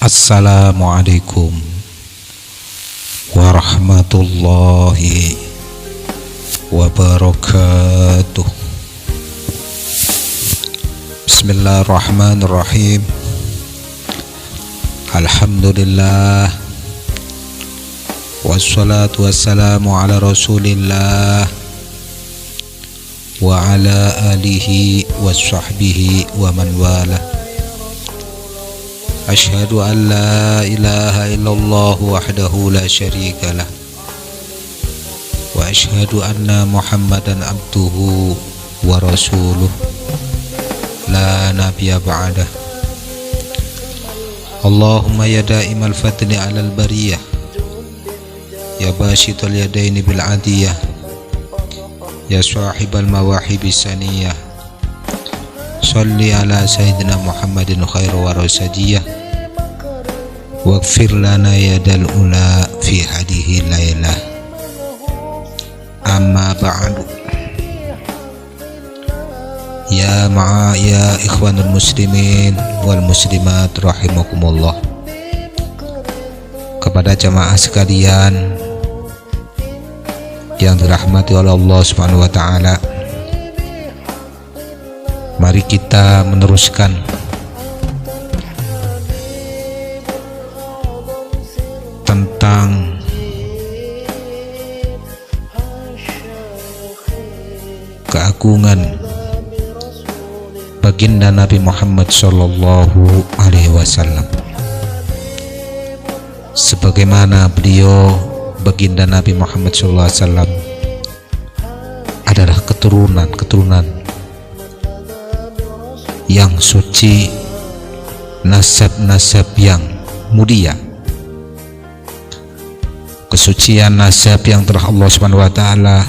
Assalamualaikum warahmatullahi wabarakatuh. Bismillahirrahmanirrahim. Alhamdulillah, wassalatu wassalamu ala rasulillah wa ala alihi wa sahbihi wa man wala. Asyhadu an la ilaha illallah wahdahu la syarika lah, wa asyhadu anna Muhammadan abduhu wa rasuluh la nabiyya ba'dah. Allahumma ya da'imal fadli 'alal bariyah, ya bashital yadaini bil 'adiyah, ya sahibal mawahib saniyah, sholli ala sayyidina Muhammadin khairu warasadiyah, waghfir lana yadal ula fi hadihi laylah. Amma ba'du. Ya ikhwanul muslimin wal muslimat rahimakumullah. Kepada jamaah sekalian yang dirahmati oleh Allah Subhanahu wa taala, mari kita meneruskan tentang keagungan baginda Nabi Muhammad sallallahu alaihi wasallam. Sebagaimana beliau, baginda Nabi Muhammad sallallahu alaihi wasallam, adalah keturunan yang suci, nasab yang mulia, kesucian nasab yang telah Allah Subhanahu wa taala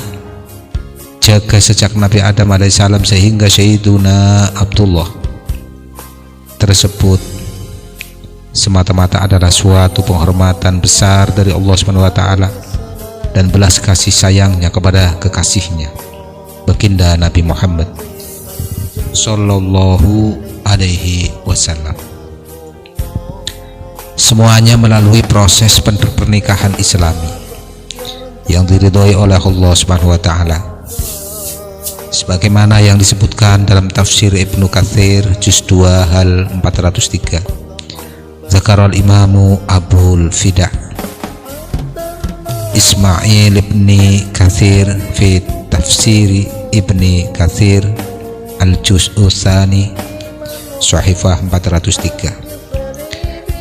jaga sejak Nabi Adam alaihissalam sehingga Sayyiduna Abdullah tersebut semata-mata adalah suatu penghormatan besar dari Allah Subhanahu wa taala dan belas kasih sayangnya kepada kekasihnya baginda Nabi Muhammad sallallahu alaihi wasallam. Semuanya melalui proses pernikahan Islami yang diridhoi oleh Allah Subhanahu wa taala, sebagaimana yang disebutkan dalam tafsir Ibnu Katsir juz 2 hal 403. Zakarul Imamu Abul Fida Ismail ibni Katsir fi tafsiri Ibni Katsir al-juz'u tsani sahifah 403.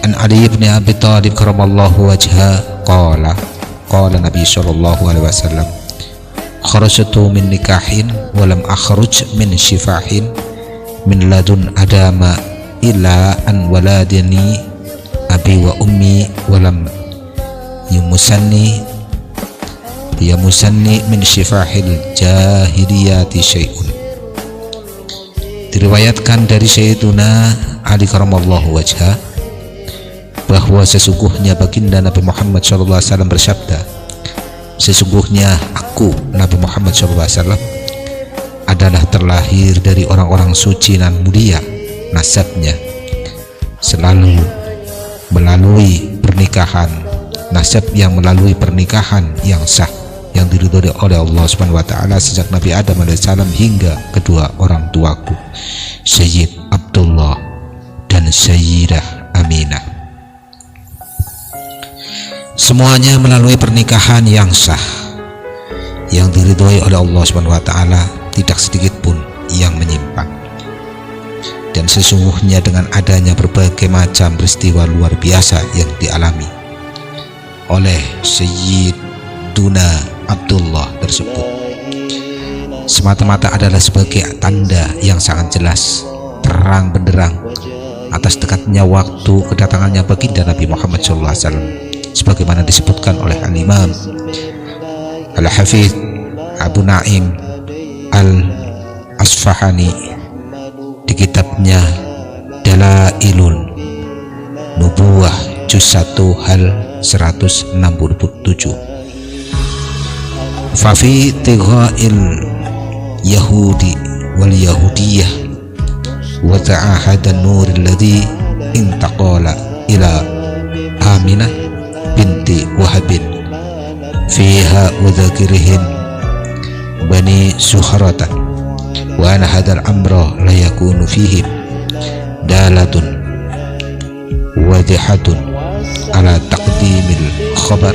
An Ali ibn Abi Thalib karamallahu wajha qala Nabi sallallahu alaihi wasallam, kharajtu min nikahin wa lam akhruj min shifahin min ladun adama ila an waladani abi wa ummi wa lam yamusanni min shifahil jahiliyati syai'un. Diriwayatkan dari Sayyiduna Ali karamallahu wajha bahwa sesungguhnya baginda Nabi Muhammad SAW bersabda, sesungguhnya aku Nabi Muhammad SAW adalah terlahir dari orang-orang suci dan mulia nasabnya, selalu melalui pernikahan, nasab yang melalui pernikahan yang sah yang diridhoi oleh Allah Subhanahu wa taala sejak Nabi Adam alaihissalam hingga kedua orang tuaku Sayyid Abdullah dan Sayyidah Aminah. Semuanya melalui pernikahan yang sah yang diridhoi oleh Allah Subhanahu wa taala, tidak sedikit pun yang menyimpang. Dan sesungguhnya dengan adanya berbagai macam peristiwa luar biasa yang dialami oleh Sayyiduna Abdullah tersebut semata-mata adalah sebagai tanda yang sangat jelas, terang benderang atas dekatnya waktu kedatangannya baginda Nabi Muhammad SAW, sebagaimana disebutkan oleh Al-Imam Al-Hafidz Abu Naim Al-Asfahani di kitabnya Dalailun Nubuwah juz 1 hal 167. Fafi tighail Yahudi wal Yahudiyah wa ta'ahada nur alladhi intaqala ila Aminah binti Wahabin fiha udhakirihin bani Suharata wa ana hadal amra la yakunu fihim dalatun wadihatun ala taqdimil khabar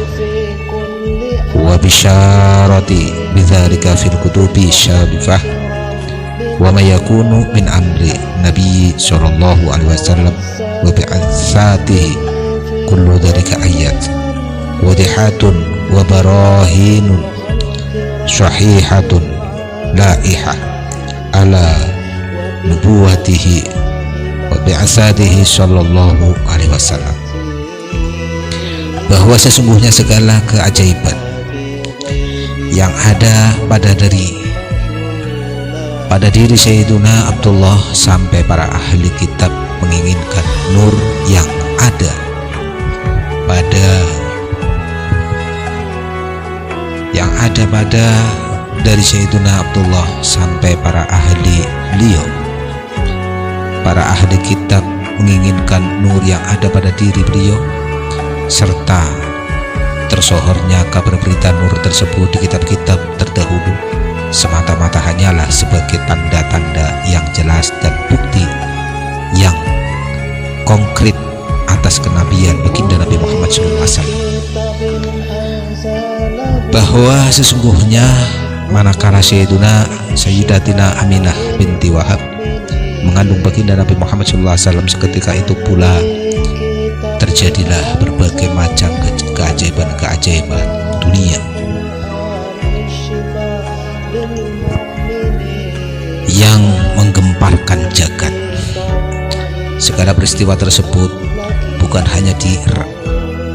wa bisyarati bidzalika fil kutubi syarifah wa ma yakunu min amri nabi sallallahu alaihi wasallam wa bi'atsatihi kullu dzalika ayat wadihatun wa barahinun sahihatun laihah ala nubuwatihi wa bi'asadihi sallallahu alaihi wasallam, bahwa sesungguhnya segala keajaiban yang ada pada diri Sayyiduna Abdullah sampai para ahli kitab menginginkan nur yang ada pada dari Sayyiduna Abdullah sampai para ahli beliau. Para ahli kitab menginginkan nur yang ada pada diri beliau, serta tersohornya kabar berita nur tersebut di kitab-kitab terdahulu semata-mata hanyalah sebagai tanda-tanda yang jelas dan bukti yang konkret atas kenabian baginda Nabi Muhammad SAW, bahwa sesungguhnya manakala Sayyidatina Aminah binti Wahab mengandung baginda Nabi Muhammad SAW, seketika itu pula terjadilah berbagai macam keajaiban dunia yang menggemparkan jagat. Segala peristiwa tersebut bukan hanya di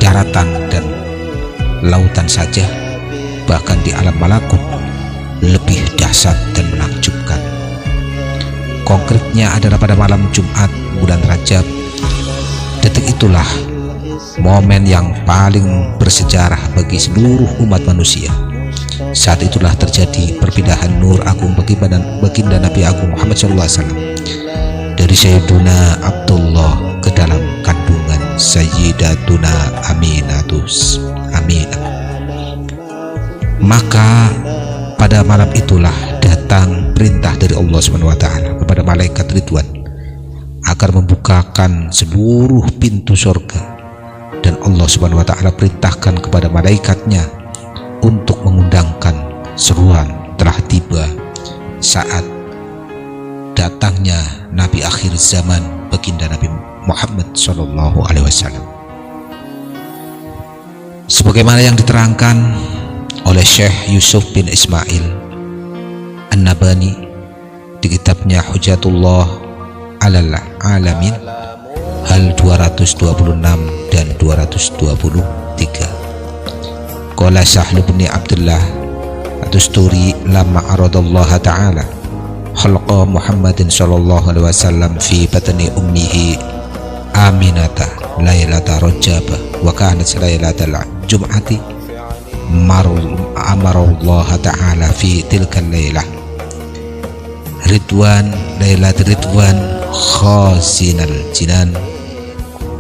daratan dan lautan saja, bahkan di alam malakut lebih dahsyat dan menakjubkan. Konkretnya adalah pada malam Jumat bulan Rajab. Detik itulah momen yang paling bersejarah bagi seluruh umat manusia. Saat itulah terjadi perpindahan nur agung baginda Nabi Agung Muhammad SAW dari Sayyiduna Abdullah ke dalam kandungan Sayyidatuna Aminah. Maka pada malam itulah datang perintah dari Allah SWT kepada malaikat Ridwan agar membukakan seluruh pintu surga, dan Allah SWT perintahkan kepada malaikatnya untuk mengundangkan seruan telah tiba saat datangnya Nabi akhir zaman baginda Nabi Muhammad SAW. Sebagaimana yang diterangkan oleh Syekh Yusuf bin Ismail An-Nabani di kitabnya Hujjatullah Alal Alamin hal 226 dan 223. Qala Sahl bin Abdullah At-Tusturi lamma aradallahu ta'ala khalqa Muhammadin sallallahu alaihi wasallam fi batni ummihi Aminata lailata Rajab wa kanat lailatal jum'ati amarallah ta'ala fi tilkal lailah lailat ridwan khazinal jinan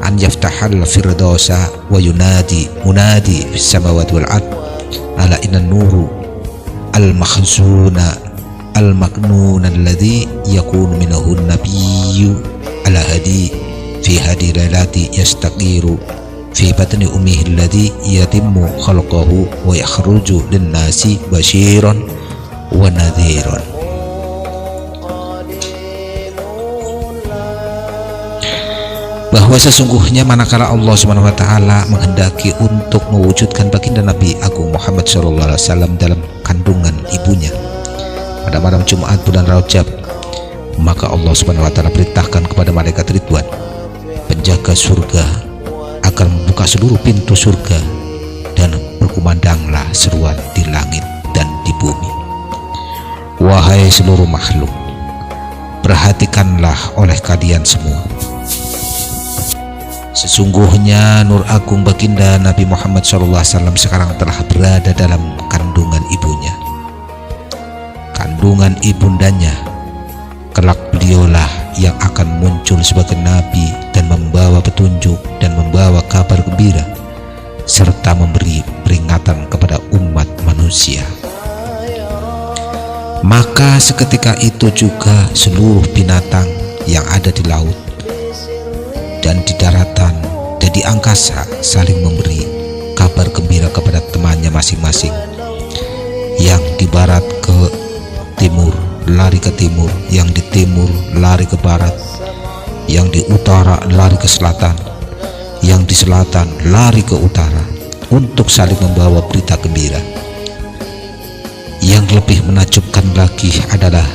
an yaftahal firdausa wa yunadi munadi fis samawati wal ard ala inna nuru al makhzuna al maknun alladhi yakunu minhu nabiyyu ala hadi fi hadi lailati yastaqiru fi batni ummihi alladhi yatimmu khalqahu wa yakhruju lin nasi bashiran wa nadhiran. Bahwa sesungguhnya manakala Allah SWT menghendaki untuk mewujudkan baginda Nabi Agung Muhammad SAW dalam kandungan ibunya pada malam Jumat bulan Rajab, maka Allah SWT perintahkan kepada malaikat Ridwan, penjaga surga, agar membuka seluruh pintu surga, dan berkumandanglah seruan di langit dan di bumi. Wahai seluruh makhluk, perhatikanlah oleh kalian semua, sesungguhnya nur agung baginda Nabi Muhammad SAW sekarang telah berada dalam kandungan ibunya, kandungan ibundanya. Kelak Beliaulah yang akan muncul sebagai nabi dan membawa petunjuk dan membawa kabar gembira serta memberi peringatan kepada umat manusia. Maka seketika itu juga seluruh binatang yang ada di laut dan di daratan dan di angkasa saling memberi kabar gembira kepada temannya masing-masing. Yang di barat ke timur lari ke timur, yang di timur lari ke barat, yang di utara lari ke selatan, yang di selatan lari ke utara untuk saling membawa berita gembira. Yang lebih menakjubkan lagi adalah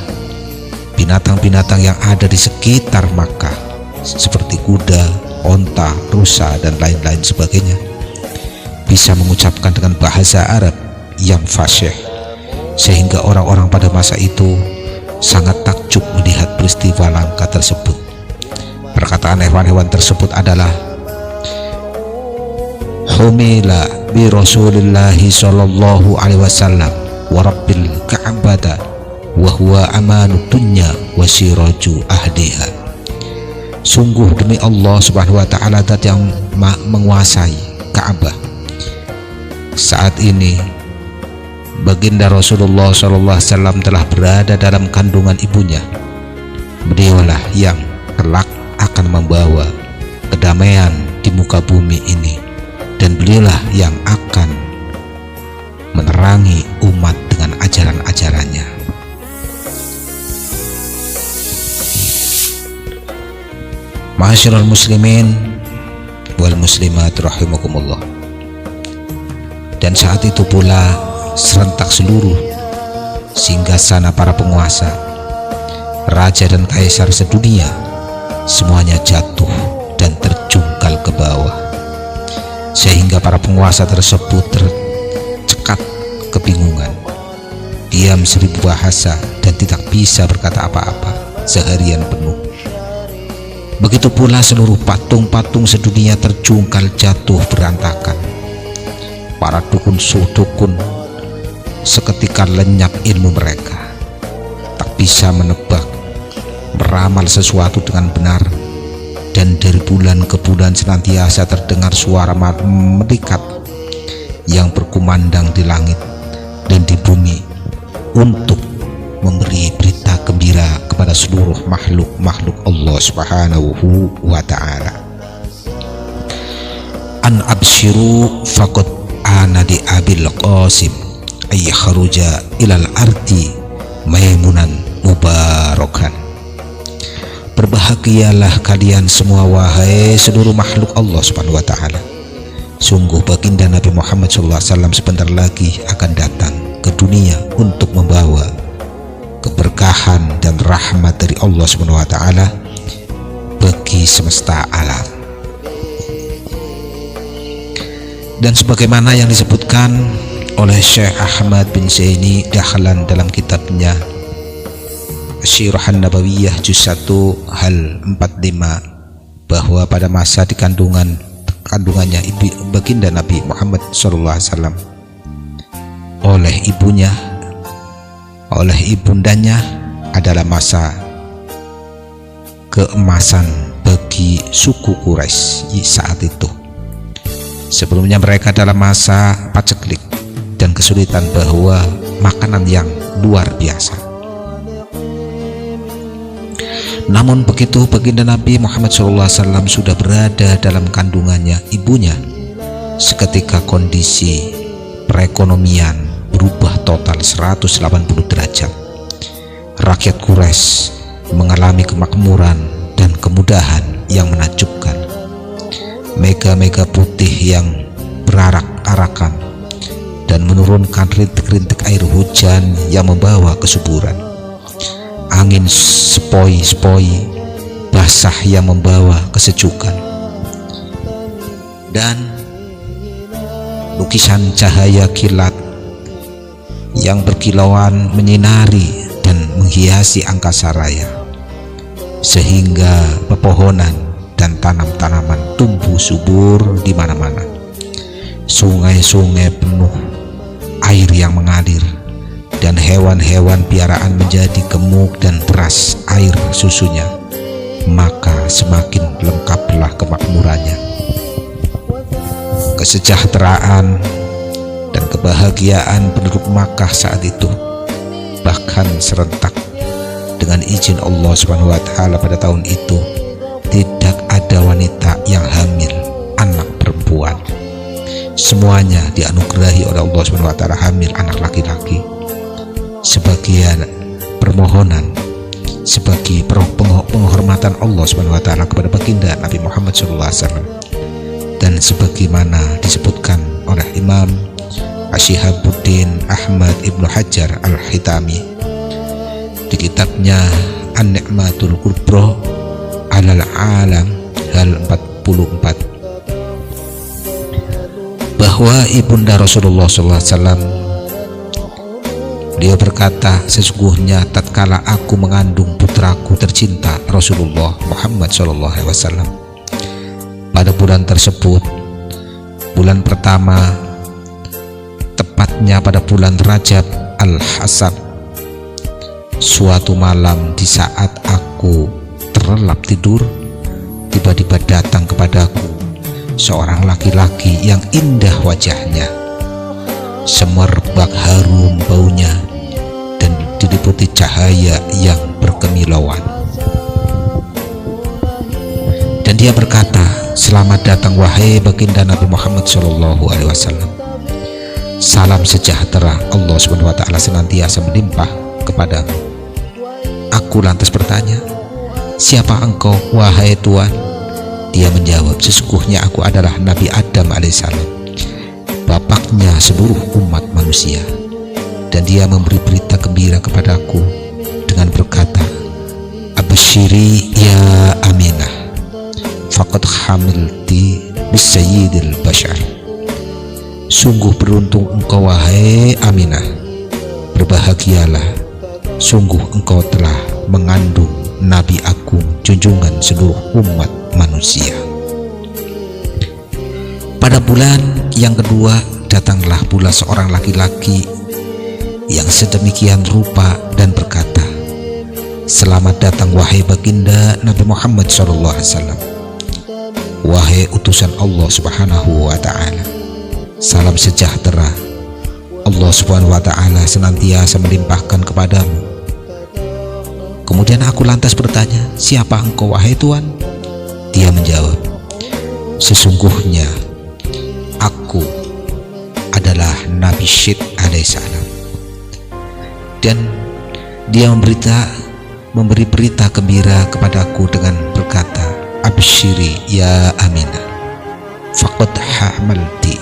binatang-binatang yang ada di sekitar Makkah seperti kuda, onta, rusa dan lain-lain sebagainya bisa mengucapkan dengan bahasa Arab yang fasih, sehingga orang-orang pada masa itu sangat takjub melihat peristiwa langka tersebut. Perkataan hewan-hewan tersebut adalah humila bi Rasulillahi sallallahu alaihi wasallam wa rabbil ka'bata wa huwa amanud dunya wa siraju ahliha. Sungguh demi Allah subhanahu wa ta'ala yang menguasai Ka'bah, saat ini Baginda Rasulullah SAW telah berada dalam kandungan ibunya. Beliaulah yang kelak akan membawa kedamaian di muka bumi ini, dan beliaulah yang akan menerangi umat dengan ajaran-ajarannya. Ma'asyiral muslimin wal muslimat rahimakumullah. Dan saat itu pula serentak seluruh singgasana para penguasa, raja dan kaisar sedunia, semuanya jatuh dan terjungkal ke bawah, sehingga para penguasa tersebut tercekat kebingungan, diam seribu bahasa dan tidak bisa berkata apa-apa seharian penuh. Begitu pula seluruh patung-patung sedunia terjungkal jatuh berantakan. Para dukun seketika lenyap ilmu mereka, tak bisa menebak, meramal sesuatu dengan benar, dan dari bulan ke bulan senantiasa terdengar suara merikat yang berkumandang di langit dan di bumi untuk memberi berita gembira kepada seluruh makhluk Allah subhanahu wa ta'ala. An abshiru faqad ana di abil qasim ay kharuja ilal ardi maimunan mubarakan. Berbahagialah kalian semua wahai seluruh makhluk Allah subhanahu wa ta'ala. Sungguh baginda Nabi Muhammad SAW sebentar lagi akan datang ke dunia untuk membawa keberkahan dan rahmat dari Allah subhanahu wa ta'ala bagi semesta alam. Dan sebagaimana yang disebutkan oleh Syekh Ahmad bin Zaini Dahlan dalam kitabnya Syirah Nabawiyah juz 1 hal 45, bahwa pada masa di kandungannya baginda Nabi Muhammad SAW oleh ibundanya adalah masa keemasan bagi suku Quraisy saat itu. Sebelumnya mereka dalam masa paceklik dan kesulitan bahwa makanan yang luar biasa. Namun begitu baginda Nabi Muhammad SAW sudah berada dalam kandungannya ibunya, seketika kondisi perekonomian berubah total 180 derajat. Rakyat Quraisy mengalami kemakmuran dan kemudahan yang menakjubkan. Mega-mega putih yang berarak-arakan dan menurunkan rintik-rintik air hujan yang membawa kesuburan. Angin sepoi-sepoi basah yang membawa kesejukan. Dan lukisan cahaya kilat yang berkilauan menyinari dan menghiasi angkasa raya, sehingga pepohonan dan tanam-tanaman tumbuh subur di mana-mana. Sungai-sungai penuh air yang mengalir dan hewan-hewan piaraan menjadi gemuk dan deras air susunya, maka semakin lengkaplah kemakmurannya. Kesejahteraan dan kebahagiaan penduduk Makkah saat itu bahkan serentak. Dengan izin Allah SWT pada tahun itu tidak ada wanita yang hamil anak perempuan. Semuanya dianugerahi oleh Allah SWT hamil anak laki-laki. Sebagian permohonan sebagai penghormatan Allah SWT kepada baginda Nabi Muhammad SAW, dan sebagaimana disebutkan oleh Imam Ashihabuddin Ahmad Ibnu Hajar Al-Hitami di kitabnya An-Ni'matul Kubra Alal Alam hal 44, bahwa ibunda Rasulullah SAW, beliau berkata, sesungguhnya tatkala aku mengandung putraku tercinta Rasulullah Muhammad SAW, pada bulan tersebut, bulan pertama, tepatnya pada bulan Rajab Al-Hasab, suatu malam di saat aku terlelap tidur, tiba-tiba datang kepadaku seorang laki-laki yang indah wajahnya, semerbak harum baunya, dan diliputi cahaya yang berkemilauan. Dan dia berkata, selamat datang wahai baginda Nabi Muhammad SAW. Salam sejahtera Allah SWT senantiasa melimpah kepadamu. Aku lantas bertanya, siapa engkau wahai Tuan? Dia menjawab, sesungguhnya aku adalah Nabi Adam alaihissalam, bapaknya seluruh umat manusia. Dan dia memberi berita gembira kepadaku dengan berkata, absyiri ya Aminah, faqad hamilti bisayyidil bashar. Sungguh beruntung engkau wahai Aminah, berbahagialah, sungguh engkau telah mengandung Nabi Agung, junjungan seluruh umat manusia. Pada bulan yang kedua datanglah pula seorang laki-laki yang sedemikian rupa dan berkata, selamat datang wahai baginda Nabi Muhammad SAW, wahai utusan Allah Subhanahu wa ta'ala, salam sejahtera Allah Subhanahu wa ta'ala senantiasa melimpahkan kepadamu. Kemudian aku lantas bertanya, siapa engkau wahai Tuan? Dia menjawab, sesungguhnya aku adalah Nabi Syed alaihissalam. Dan dia memberi berita gembira kepadaku dengan berkata, absyiri ya Aminah, faqad hamalti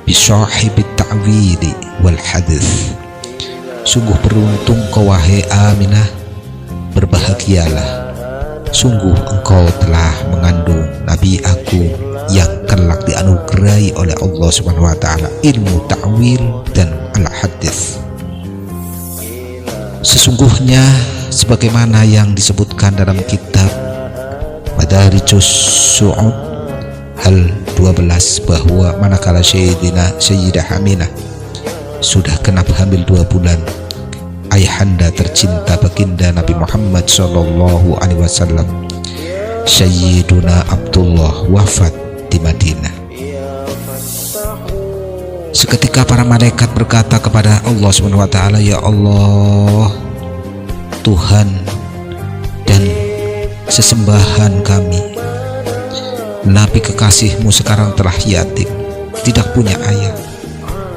bisahibit ta'wili wal hadith. Sungguh beruntung kau wahai Aminah, berbahagialah, sungguh engkau telah mengandung Nabi Agung yang kelak dianugerahi oleh Allah Subhanahu wa ta'ala ilmu ta'wil dan al-hadith. Sesungguhnya sebagaimana yang disebutkan dalam kitab Madarijus Su'ud hal 12, bahwa manakala Sayyidah Aminah sudah genap hamil 2 bulan, ayahanda tercinta baginda Nabi Muhammad SAW, Sayyiduna Abdullah, wafat di Madinah. Seketika para malaikat berkata kepada Allah SWT, ya Allah, Tuhan dan sesembahan kami, Nabi kekasihmu sekarang telah yatim, tidak punya ayah.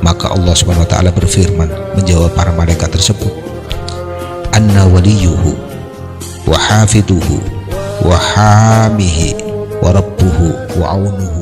Maka Allah SWT berfirman menjawab para malaikat tersebut, anna waliyuhu wa hafiduhu wa hamihi wa rabbuhu wa aunuhu